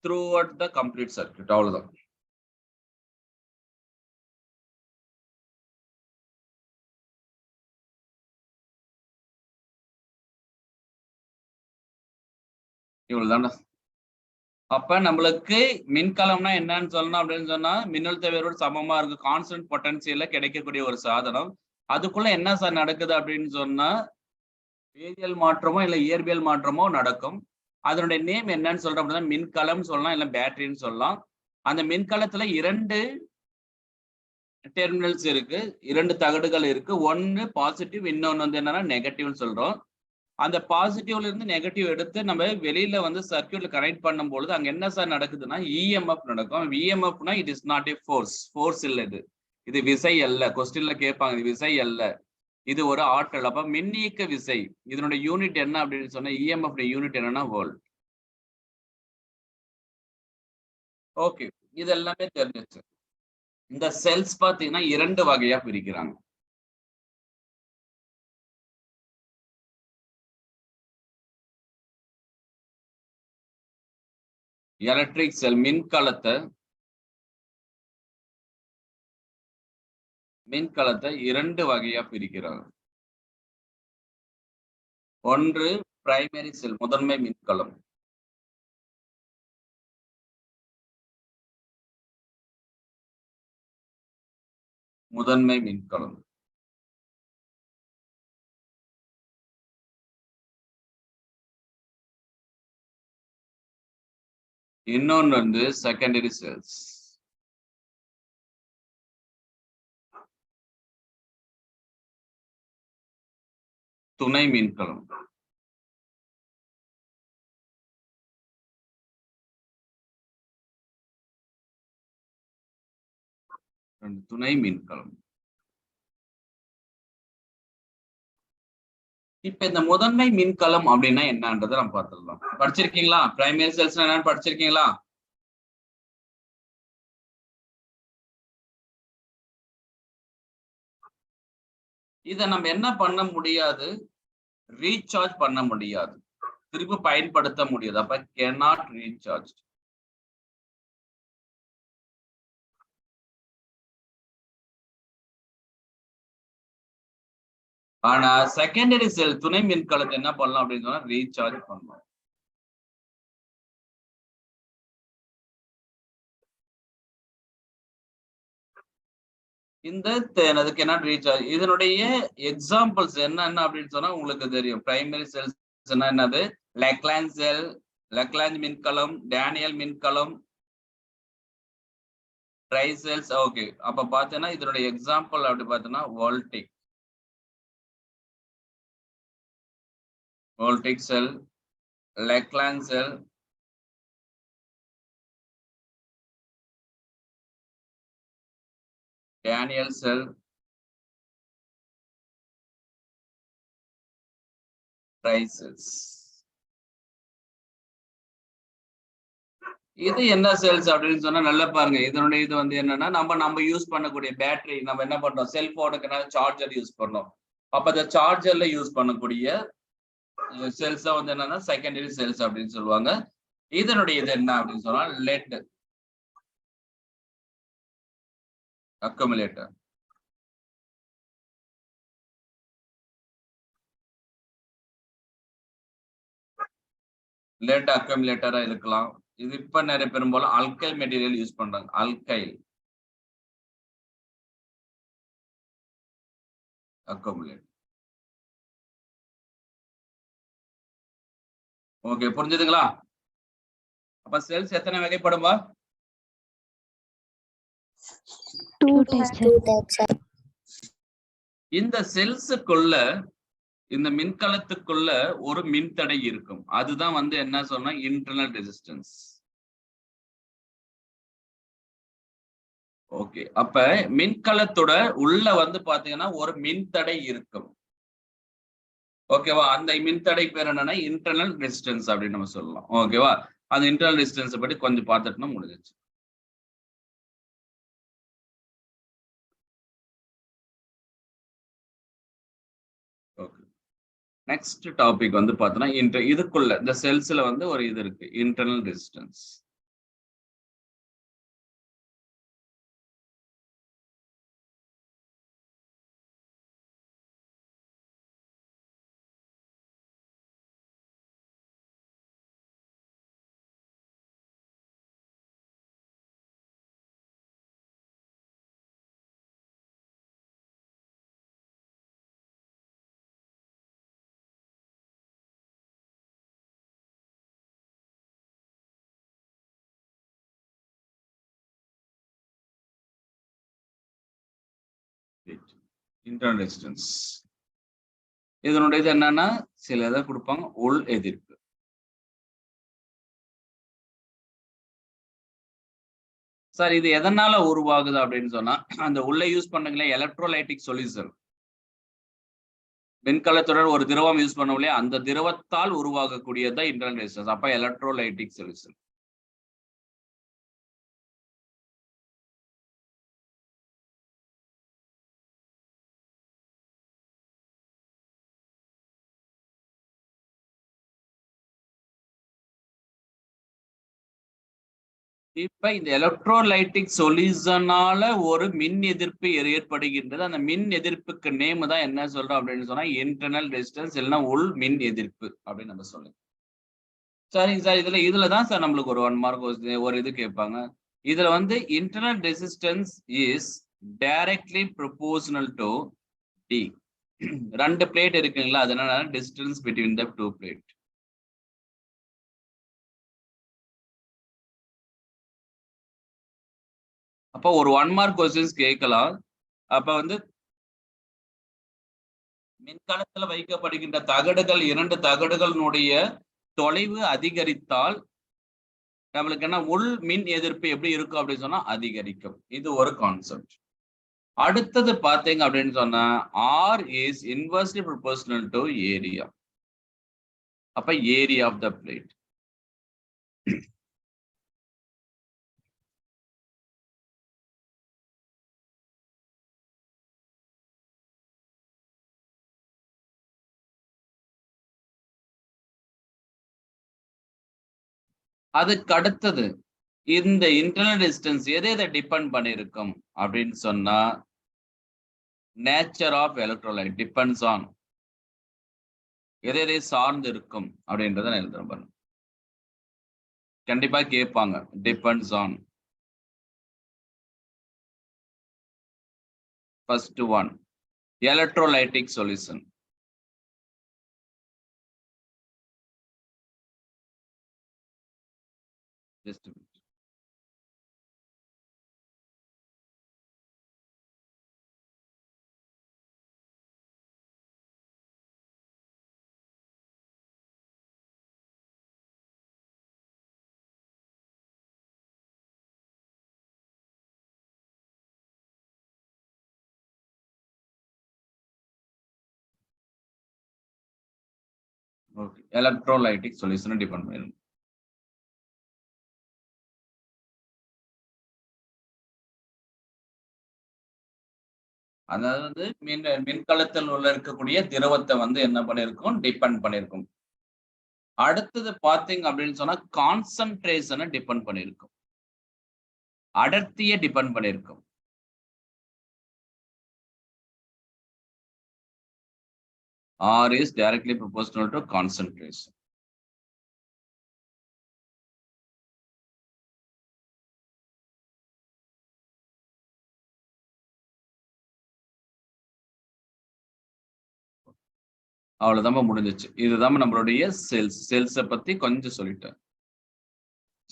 throughout the complete circuit. அவ்வளவுதான். இவ்வளவுதான்டா. அப்ப நம்மளுக்கு மின்கலம்னா என்னன்னு சொல்லணும் அப்படின்னு சொன்னா மின்னழுத்த வேரோடு சமமா இருக்கு கான்ஸ்டன்ட் பொட்டன்சியல்ல கிடைக்கக்கூடிய ஒரு சாதனம். அதுக்குள்ள என்ன சார் நடக்குது அப்படின்னு சொன்னா வேதியியல் மாற்றமோ இல்ல இயற்பியல் மாற்றமோ நடக்கும். அதனுடைய நேம் என்னன்னு சொல்றோம் அப்படின்னா மின்கலம் சொல்லலாம் இல்ல பேட்டரின்னு சொல்லலாம். அந்த மின்கலத்துல 2 டெர்மினல்ஸ் இருக்கு, 2 தகடுகள் இருக்கு. ஒன்னு பாசிட்டிவ், இன்னொன்னு வந்து என்னன்னா நெகட்டிவ்னு சொல்றோம். அந்த பாசிட்டிவ்ல இருந்து நெகட்டிவ் எடுத்து நம்ம வெளியில வந்து சர்க்கியூட்ல கனெக்ட் பண்ணும்போது அங்க என்ன சார் நடக்குதுன்னா இஎம்எஃப் நடக்கும். இஎம்எஃப்னா it is not a force இல்ல, இது விசை அல்ல. கொஸ்டின்ல கேட்பாங்க, இது விசை அல்ல, இது ஒரு ஆற்றல். அப்ப மின்னியக்க விசை இதனுடைய யூனிட் என்ன அப்படின்னு சொன்னா இஎம்எஃப் யூனிட் என்னன்னா வோல்ட். ஓகே, இது எல்லாமே தெரிஞ்சிச்சு. இந்த செல்ஸ் பாத்தீங்கன்னா 2 வகையா பிரிக்கிறாங்க. எலக்ட்ரிக் செல் மின்கலத்தை 2 வகையா பிரிக்கிறாங்க. ஒன்று பிரைமரி செல், முதன்மை மின்கலம். முதன்மை மின்கலம். இன்னொன்று வந்து செகண்டரி செல்ஸ். துணை மின்கலம். துணை மின்கலம். இப்ப இந்த முதன்மை மின்கலம் அப்படின்னா என்னன்றதை நம்ம பார்த்துடலாம். படிச்சிருக்கீங்களா? பிரைமரி செல்ஸ் என்னன்னு படிச்சிருக்கீங்களா? இதை நம்ம என்ன பண்ண முடியாது, ரீசார்ஜ் பண்ண முடியாது, திருப்பி பயன்படுத்த முடியாது. அப்ப cannot recharge. ஆனா செகண்டரி செல் துணை மின்கலத்தை என்ன பண்ணலாம் அப்படின்னு சொன்னா ரீசார்ஜ் பண்ணலாம். இந்த cannot recharge இதனுடைய எக்ஸாம்பிள்ஸ் என்னென்ன அப்படின்னு சொன்னா உங்களுக்கு தெரியும். பிரைமரி செல்ஸ் என்னது, லக்ராஞ்ச் செல், லக்ராஞ்ச் மின்கலம், டேனியல் மின்கலம், ட்ரை செல்ஸ். ஓகே, அப்ப பாத்தீங்கன்னா இதனுடைய எக்ஸாம்பிள் அப்படி பார்த்தீங்கன்னா voltaic. Voltaic cell, Leclanche cell, Daniel cell, Tricells. இது என்ன செல்ஸ் அப்படின்னு சொன்னா நல்லா பாருங்க. இதனுடைய இது வந்து என்னன்னா நம்ம யூஸ் பண்ணக்கூடிய பேட்டரி, நம்ம என்ன பண்றோம், செல்போனுக்கு சார்ஜர் யூஸ் பண்ணோம். அப்ப அந்த சார்ஜர்ல யூஸ் பண்ணக்கூடிய செல்ஸ் தான் வந்து என்னன்னா செகண்டரி செல்ஸ் அப்படின்னு சொல்லுவாங்க. இதனுடைய இது என்ன அப்படின்னு சொன்னா லெட் அக்குமுலேட்டர். லெட் அக்குமுலேட்டரா இருக்கலாம். இது இப்ப நிறைய பெரும்பாலும் அல்கைல் மெட்டீரியல் யூஸ் பண்றாங்க. Alkyl accumulator. ஓகே, புரிஞ்சுதுங்களா? அப்ப செல்ஸ் எத்தனை வகைப்படும்பா? 2 types, sir. 2 types, sir. இந்த செல்ஸுக்குள்ள, இந்த மின்கலத்துக்குள்ள ஒரு மின்தடை இருக்கும். அதுதான் வந்து என்ன சொன்னா இன்டர்னல் ரெசிஸ்டன்ஸ். ஓகே, அப்ப மின்கலத்தோட உள்ள வந்து பாத்தீங்கன்னா ஒரு மின்தடை இருக்கும். ஓகேவா? அந்த மின்தடை பேர் என்னன்னா இன்டர்னல் ரெசிஸ்டன்ஸ் அப்படின்னு நம்ம சொல்லலாம். ஓகேவா? அந்த இன்டர்னல் ரெசிஸ்டன்ஸ் பத்தி கொஞ்சம் பார்த்துட்டுனா முடிஞ்சிச்சு. ஓகே, நெக்ஸ்ட் டாபிக் வந்து பார்த்தோன்னா இதுக்குள்ள இந்த செல்ஸ்ல வந்து ஒரு இது இருக்கு, இன்டர்னல் ரெசிஸ்டன்ஸ். இன்டர்னல் ரெசிஸ்டன்ஸ் இதனுடைய இது என்னன்னா சில இதை கொடுப்பாங்க, உள் எதிர்ப்பு. சார் இது எதனால உருவாகுது அப்படின்னு சொன்னா அந்த உள்ள யூஸ் பண்ணுங்களே எலக்ட்ரோலைட்டிக் சொல்யூஷன், மின்கலத்துடன் ஒரு திரவம் யூஸ் பண்ணவில்லை, அந்த திரவத்தால் உருவாகக்கூடியதான் இன்டர்னல் ரெசிஸ்டன்ஸ். அப்ப எலக்ட்ரோலைட்டிக் சொல்யூஷன். இப்ப இந்த எலக்ட்ரோலைட்டிக் சொல்யூஷனால ஒரு மின் எதிர்ப்பு ஏற்படுகின்றது. அந்த மின் எதிர்ப்புக்கு நேம் தான் என்ன சொல்றோம் அப்படின்னு சொன்னா இன்டர்னல் ரெசிஸ்டன்ஸ், இல்லைன்னா உள் மின் எதிர்ப்பு அப்படின்னு நம்ம சொல்லுங்க. சரிங்க சார், இதுலதான் சார் நம்மளுக்கு ஒரு 1 மார்க் ஒரு இது கேட்பாங்க. இதுல வந்து internal resistance is directly proportional to d. 2 plate இருக்குங்களா, அதனால டிஸ்டன்ஸ் பிட்வீன் த 2 பிளேட். அப்போ ஒரு 1 மார்க் கொஸ்டின்ஸ் கேட்கலாம். அப்ப வந்து மின்கலத்துல வைக்கப்படுகின்ற தகடுகள், 2 தகடுகளினுடைய தொலைவு அதிகரித்தால் நம்மளுக்கு என்ன உள் மின் எதிர்ப்பு எப்படி இருக்கும் அப்படின்னு சொன்னா அதிகரிக்கும். இது ஒரு கான்செப்ட். அடுத்தது பாத்தீங்க அப்படின்னு சொன்னா R is inversely proportional to area. அப்ப ஏரியா ஆஃப் த பிளேட். அதுக்கு அடுத்தது இந்த இன்டர்னல் ரெசிஸ்டன்ஸ் எதை டிபெண்ட் பண்ணிருக்கும் அப்படின்னு சொன்னா nature of electrolyte depends on, எதை சார்ந்து இருக்கும் அப்படின்றத நான் எழுதுறேன். கண்டிப்பா கேட்பாங்க. Depends on first one electrolytic solution. Just a minute. Okay, electrolytic சொல்யூஷனை டிபெண்ட் பண்ணிருக்கும். அதாவது மின்கலத்தில் உள்ள இருக்கக்கூடிய திரவத்தை வந்து என்ன பண்ணிருக்கும், டிபெண்ட் பண்ணிருக்கும். அடுத்தது பாத்தீங்க அப்படின்னு சொன்னா கான்சன்ட்ரேஷனை டிபெண்ட் பண்ணிருக்கும், அடர்த்தியை depend பண்ணிருக்கும். R is directly proportional to concentration. அவ்வளவுதான் முடிஞ்சிச்சு. இதுதான் நம்மளுடைய செல்ஸ். செல்ஸை பத்தி கொஞ்சம் சொல்லிட்டேன்.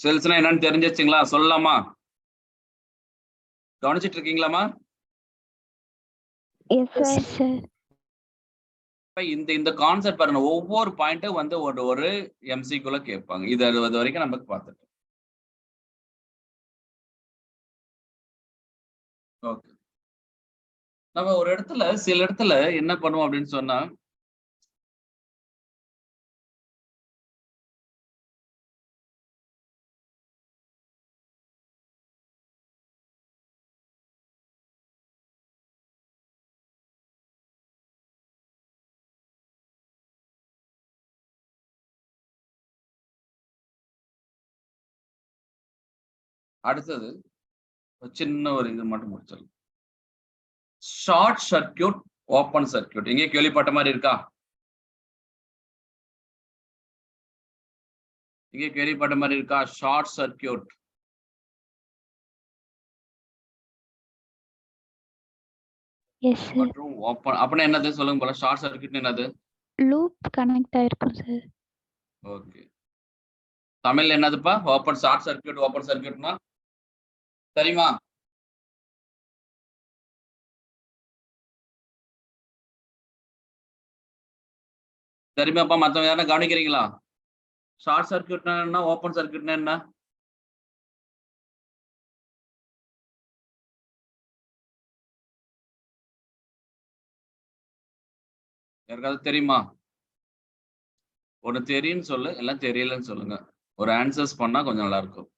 செல்ஸ்னா என்னன்னு தெரிஞ்சிச்சுங்களா? சொல்லலாமா? கவனிச்சிட்டு இருக்கீங்களாமா? Yes, sir. இந்த கான்செப்ட் பாருங்க, ஒவ்வொரு பாயிண்ட்டும் வந்து ஒரு எம்சிக்குள்ள கேட்பாங்க. இது 60 வரைக்கும் நமக்கு பார்த்துட்டோம். ஓகே, நம்ம ஒரு இடத்துல சில இடத்துல என்ன பண்ணுவோம் அப்படின்னு சொன்னா, அடுத்தது சின்ன ஒரு இது மட்டும் முடிச்சிடலாம். ஷார்ட் சர்க்கியூட், ஓப்பன் சர்க்கியூட் எங்கே கேள்விப்பட்ட மாதிரி இருக்கா? இங்கே கேள்விப்பட்ட மாதிரி இருக்கா? Short circuit Yes, sir. மற்றும் ஓப்பன் அப்படின்னா என்னது சொல்லுங்க போல. ஷார்ட் சர்க்கியூட் என்னது? Loop connect ஆயிருக்கும் சார். ஓகே, தமிழ்ல என்னதுப்பா? ஓப்பன் ஷார்ட் சர்க்கியூட், ஓப்பன் சர்க்கியூட்னா தெரியுமா? தெரியுமாப்பா? மத்தவங்க யாரும் கவனிக்கிறீங்களா? ஷார்ட் சர்க்கியூட்னா என்ன, ஓப்பன் சர்க்கியூட்னா என்ன? யாருக்காவது தெரியுமா? ஒண்ணு தெரியும்னு சொல்லு, எல்லாம் தெரியலன்னு சொல்லுங்க. ஒரு ஆன்சர்ஸ் பண்ணா கொஞ்சம் நல்லா இருக்கும்.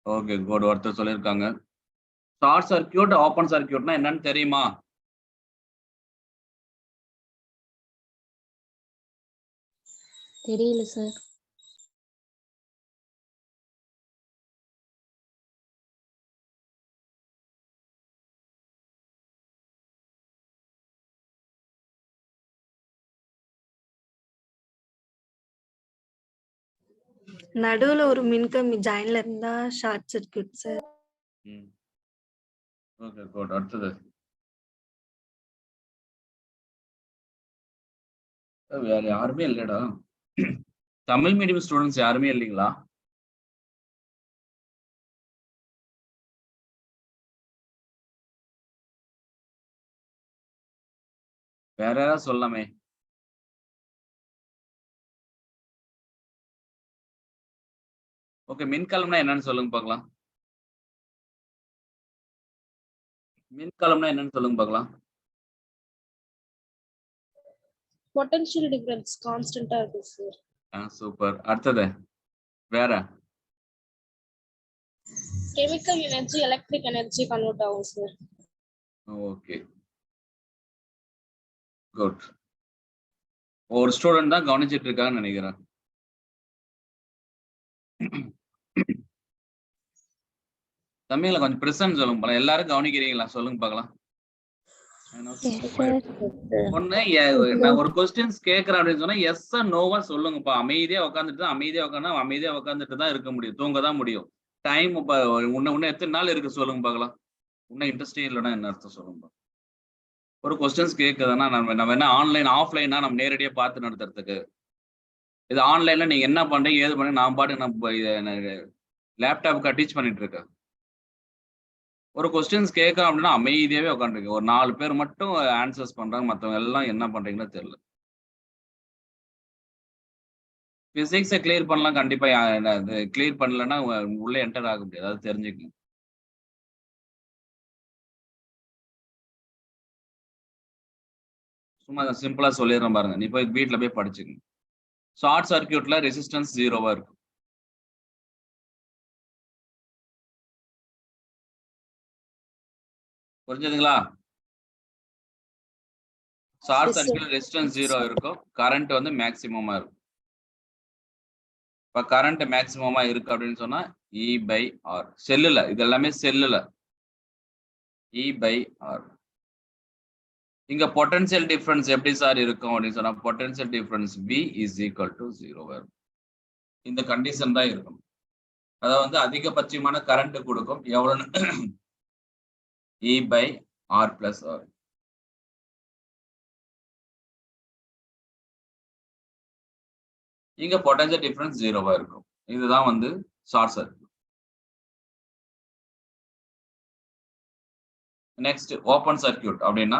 Okay, good. ஒருத்தர் சொல்லியிருக்காங்க ஷார்ட் சர்க்கியூட், ஓப்பன் சர்க்கியூட்னா என்னன்னு தெரியுமா? தெரியல சார். நடுவுல ஒரு மின்கம்பி ஜாயின்ல இருந்தா short circuit sir. Okay, good. அடுத்தது வேற யாருமே இல்லடா. தமிழ் மீடியம் ஸ்டூடெண்ட்ஸ் யாருமே இல்லைங்களா? வேற யாராவது சொல்லாமே. ஓகே, மின்கலம்னா என்னன்னு சொல்லுங்க பார்க்கலாம். மின்கலம்னா என்னன்னு சொல்லுங்க பார்க்கலாம். பொட்டன்ஷியல் டிஃபரன்ஸ் கான்ஸ்டன்ட்டா இருக்கு சார். சூப்பர். அடுத்தது வேற? Chemical energy electric energy convert ஆகும் சார். Okay, good. ஒரு ஸ்டூடெண்ட் தான் கவனிச்சிட்டு இருக்காங்கன்னு நினைக்கிறேன். தமிழ்ல கொஞ்சம் பிரசன்ட் சொல்லுங்க போல. எல்லாரும் கவனிக்கிறீங்களா? சொல்லுங்க பார்க்கலாம். Yes, sir. ஒண்ணு நான் ஒரு கொஸ்டின்ஸ் கேட்கறேன் அப்படின்னு சொன்னா எஸ் நோவா சொல்லுங்கப்பா. அமைதியா உட்காந்துட்டு தான் இருக்க முடியும், தூங்க தான் முடியும். டைம் இப்ப இன்னும் எத்தனை நாள் இருக்கு சொல்லுங்க பார்க்கலாம். இன்னும் இன்ட்ரெஸ்டே இல்லைன்னா என்ன அர்த்தம் சொல்லுங்க. ஒரு கொஸ்டின்ஸ் கேட்குதுன்னா நம்ம என்ன ஆன்லைன் ஆஃப்லைனா நம்ம நேரடியா பார்த்து நடத்துறதுக்கு. இது ஆன்லைன்ல நீங்க என்ன பண்றீங்க ஏது பண்ணி நான் பாட்டு நம்ம லேப்டாப்புக்கு டீச் பண்ணிட்டு இருக்கேன். ஒரு கொஸ்டின்ஸ் கேட்கறோம் அப்படின்னா அமைதியாவே உட்காந்துருக்கு. ஒரு 4 பேர் மட்டும் ஆன்சர்ஸ் பண்றாங்க, மற்றவங்க எல்லாம் என்ன பண்றீங்கன்னு தெரியல. பிசிக்ஸை கிளியர் பண்ணலாம் கண்டிப்பா. கிளியர் பண்ணலன்னா உள்ள என்டர் ஆக முடியாது, அது தெரிஞ்சுக்கணும். சும்மா சிம்பிளா சொல்லிடுறேன் பாருங்க. நீ போய் வீட்டுல போய் படிச்சுங்க. ஷார்ட் சர்க்கியூட்ல ரெசிஸ்டன்ஸ் 0வா இருக்கும். புரிஞ்சதுங்களா? Short Yes, sir. சர்க்கியூட்ல ரெசிஸ்டன்ஸ் 0 இருக்கும். கரண்ட் வந்து மேக்சிமமா இருக்கும். இப்ப கரண்ட் மேக்சிமமா இருக்கு அப்படின்னு சொன்னா E/R. செல்லுல இது எல்லாமே செல்லுல E/R. இங்க பொட்டன்ஷியல் டிஃபரன்ஸ் எப்படி சார் இருக்கும் அப்படின்னு சொன்னா potential difference V is equal to 0 வரும். இந்த கண்டிஷன் தான் இருக்கும். அதாவது வந்து அதிகபட்சமான கரண்ட் கொடுக்கும் எவ்வளவுன்னு E/R plus R. இங்க பொட்டன்ஷியல் டிஃபரன்ஸ் 0வா இருக்கும். இதுதான் வந்து short circuit. Next open circuit அப்படின்னா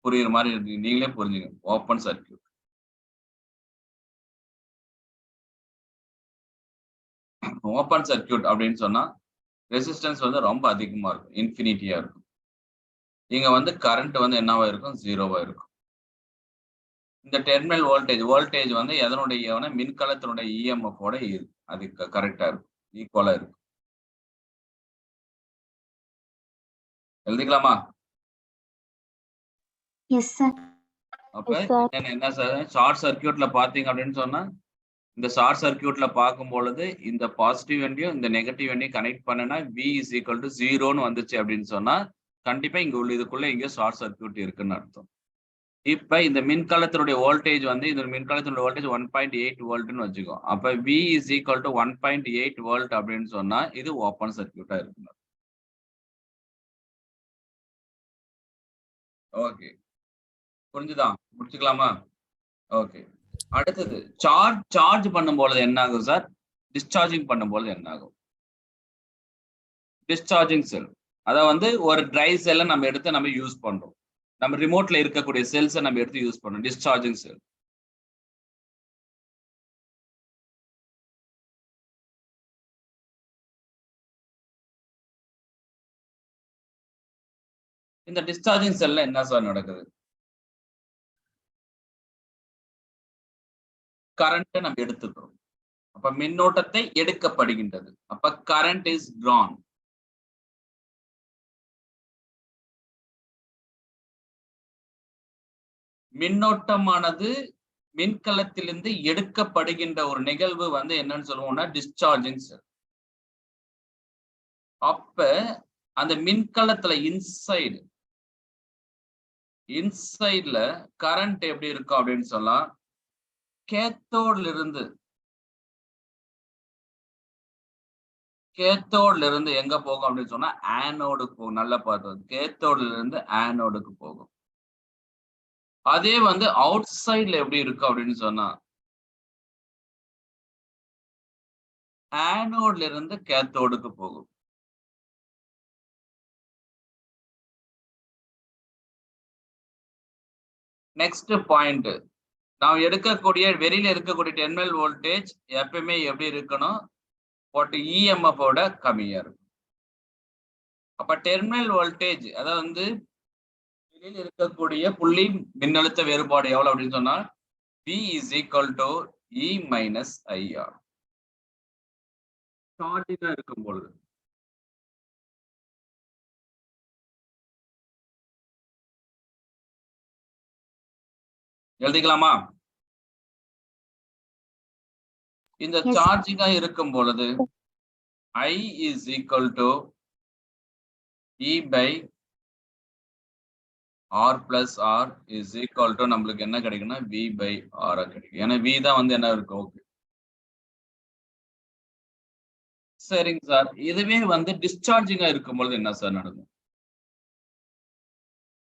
புரியுற மாதிரி இருக்கு. நீங்களே புரிஞ்சுங்க. ஓபன் சர்க்யூட் ஓபன் சர்க்யூட் அப்படின்னு சொன்னா ரெசிஸ்டன்ஸ் வந்து ரொம்ப அதிகமா இருக்கும். இன்ஃபினிட்டியா இருக்கும். இங்க வந்து கரண்ட் வந்து என்னவா இருக்கும்? 0வா இருக்கும். இந்த டெர்மினல் வோல்டேஜ் வந்து எதனுடைய மின்கலத்தினுடைய இஎம்எஃப் ஓட அது கரெக்டா இருக்கும். ஈக்குவலா இருக்கும். எழுதிக்கலாமா? Yes sir. அப்ப என்ன சார் ஷார்ட் சர்க்யூட்ல பாத்தீங்க அப்படின்னு சொன்னா இந்த ஷார்ட் சர்க்யூட்ல பார்க்கும் பொழுது இந்த பாசிட்டிவ் எண்டையும் இந்த நெகட்டிவ் எண்டையும் கனெக்ட் பண்ணனா V is equal to 0ன்னு வந்துச்சு அப்படின்னு சொன்னா கண்டிப்பா இங்க உள்ள இதுக்குள்ள இங்க ஷார்ட் சர்க்யூட் இருக்குன்னு அர்த்தம். இப்ப இந்த மின்கலத்தினுடைய வோல்டேஜ் வந்து இந்த மின்கலத்தினுடைய வோல்டேஜ் 1.8 வோல்ட்னு வச்சுக்கோ. அப்ப V is equal to 1.8 volt அப்படின்னு சொன்னா இது ஓப்பன் சர்க்யூட்டா இருக்கு. ஓகே, புரிஞ்சுதா? முடிச்சுக்கலாமா? ஓகே. அடுத்தது சார்ஜ் பண்ணும்போது என்ன ஆகும் சார்? டிஸ்சார்ஜிங் பண்ணும்போது என்ன ஆகும்? டிஸ்சார்ஜிங் செல் அத வந்து ஒரு ட்ரை செல்லை நம்ம எடுத்து நம்ம யூஸ் பண்றோம். நம்ம ரிமோட்ல இருக்கக்கூடிய செல்ஸை நம்ம எடுத்து யூஸ் பண்றோம். டிஸ்சார்ஜிங் செல். இந்த டிஸ்சார்ஜிங் செல்ல என்ன சார் நடக்குது? கரண்ட் நம்ம எடுத்துக்கிறோம். அப்ப மின்னோட்டத்தை எடுக்கப்படுகின்றது. அப்ப கரண்ட் இஸ் drawn. மின்னோட்டமானது மின்கலத்திலிருந்து எடுக்கப்படுகின்ற ஒரு நிகழ்வு வந்து என்னன்னு சொல்லுவோம்னா டிஸ்சார்ஜிங் செல். அப்ப அந்த மின்கலத்துல இன்சைட்ல கரண்ட் எப்படி இருக்கும் அப்படின்னு சொல்லலாம். கேத்தோட்ல இருந்து எங்க போகும் அப்படின்னு சொன்னா ஆனோடுக்கு போகும். நல்லா பார்த்தது. கேத்தோட்ல இருந்து ஆனோடுக்கு போகும். அதே வந்து அவுட் சைட்ல எப்படி இருக்கு அப்படின்னு சொன்னா ஆனோட்ல இருந்து கேத்தோடுக்கு போகும். நெக்ஸ்ட் பாயிண்ட், நாம் எடுக்கக்கூடிய வெளியில இருக்கக்கூடிய டெர்மினல் வோல்டேஜ் எப்பவுமே எப்படி இருக்கணும்? இஎம்எஃப் ஓட கம்மியா இருக்கும். அப்ப டெர்மினல் வோல்டேஜ் அதாவது வந்து வெளியில் இருக்கக்கூடிய புள்ளி மின்னழுத்த வேறுபாடு எவ்வளவு அப்படின்னு சொன்னா V is equal to E minus IR. சார்ஜிங்கா இருக்கும் பொழுது எழுதிக்கலாமா? இந்த சார்ஜிங்கா இருக்கும் பொழுது I is equal to E by R plus R is equal to நம்மளுக்கு என்ன கிடைக்கும்னா V by R கிடைக்கும். ஏன்னா V தான் வந்து என்ன இருக்கும். ஓகே, சரிங்க சார். இதுவே வந்து டிஸ்சார்ஜிங்கா இருக்கும் பொழுது என்ன சார் நடக்கும்?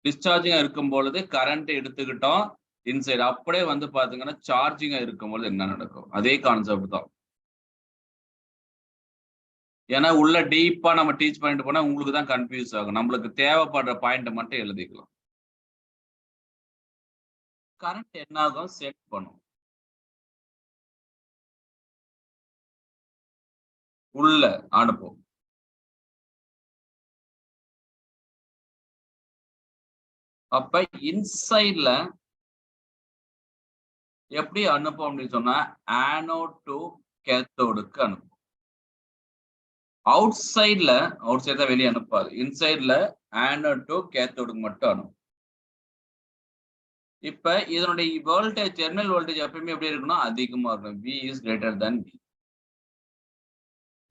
டிஸ்சார்ஜிங்கா இருக்கும் பொழுது கரண்ட் எடுத்துக்கிட்டோம் இன்சைட். அப்படியே வந்து பாத்தீங்கன்னா சார்ஜிங்கா இருக்கும் பொழுது என்ன நடக்கும்? அதே கான்செப்ட் தான். ஏன்னா உள்ள டீப்பா நம்ம டீச் பண்ணிட்டு போனா உங்களுக்கு தான் கன்ஃபியூஸ் ஆகும். நம்மளுக்கு தேவைப்படுற பாயிண்ட் மட்டும் எழுதிக்கலாம். கரண்ட் என்ன ஆகும்? செட் பண்ணும். உள்ள அனுப்பும். அப்ப இன்சைட்ல எப்படி அனுப்பும் அப்படின்னு சொன்னா ஆனோட் டு கேத்தோடுக்கு அனுப்பும். அவுட் சைட் தான் வெளியே அனுப்பாது. இன்சைட்ல ஆனோட் டு கேத்தோடுக்கு மட்டும் அனுப்பும். இப்ப இதனுடைய வோல்டேஜ் டெர்மினல் வோல்டேஜ் எப்பயுமே எப்படி இருக்கணும்? அதிகமா இருக்கணும். V is greater than V.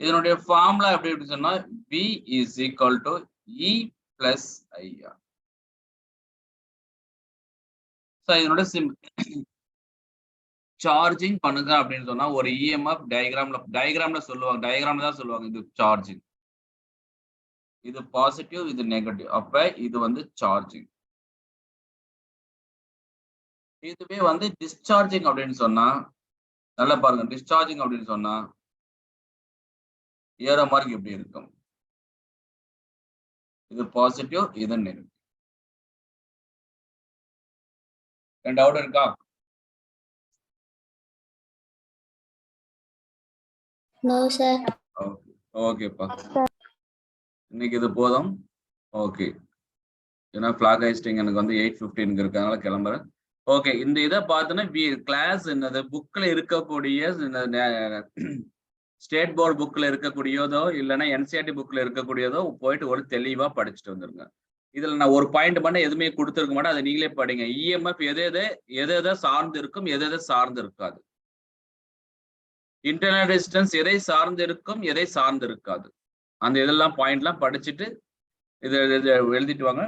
இதனுடைய ஃபார்முலா எப்படி சொன்னா V is equal to E plus IR. இதனுடைய சார்ஜிங் பண்ணுங்க அப்படின்னு சொன்னா ஒரு EMF டயக்ராம்ல சொல்லுவாங்க. டயக்ராம்ல தான் சொல்லுவாங்க இது சார்ஜிங். இது பாசிட்டிவ், இது நெகட்டிவ். அப்ப இது வந்து சார்ஜிங். இதுவே வந்து டிஸ்சார்ஜிங் அப்படின்னு சொன்னா நல்லா பாருங்க. டிஸ்சார்ஜிங் அப்படின்னு சொன்னா ஏற மார்க் எப்படி இருக்கும்? இது பாசிட்டிவ், இது நெகட்டிவ். டவுட் இருக்கா? No, sir. ஓகேப்பா, இன்னைக்கு இது போதும். ஓகே, ஏன்னா ஃபிளாக் ஹைஸ்டிங் எனக்கு வந்து 8:15 இருக்கனால கிளம்புறேன். ஓகே, இந்த இதை பார்த்தோன்னா கிளாஸ் என்னது புக்ல இருக்கக்கூடிய ஸ்டேட் போர்டு புக்ல இருக்கக்கூடியதோ இல்லைன்னா NCERT புக்ல இருக்கக்கூடியதோ போயிட்டு ஒரு தெளிவா படிச்சுட்டு வந்துருங்க. இதுல நான் ஒரு பாயிண்ட் பண்ண எதுவுமே கொடுத்துருக்க மாட்டேன், அதை நீங்களே படிங்க. EMF எதை சார்ந்து இருக்கும், எதை சார்ந்து இருக்காது. இன்டர்னல் ரெசிஸ்டன்ஸ் எதை சார்ந்து இருக்கும், எதை சார்ந்து இருக்காது. அந்த இதெல்லாம் பாயிண்ட்லாம் படிச்சுட்டு இதை எழுதிட்டு வாங்க.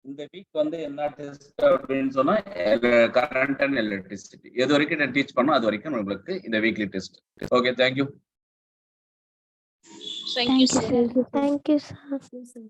இந்த வீக் வந்து என்ன டெஸ்ட் அப்படின்னு சொன்னா கரண்ட் அண்ட் எலக்ட்ரிசிட்டி எது வரைக்கும் நான் டீச் பண்ணோம் அது வரைக்கும் உங்களுக்கு இந்த weekly test. Okay, thank you. Thank you, sir. Thank you, sir.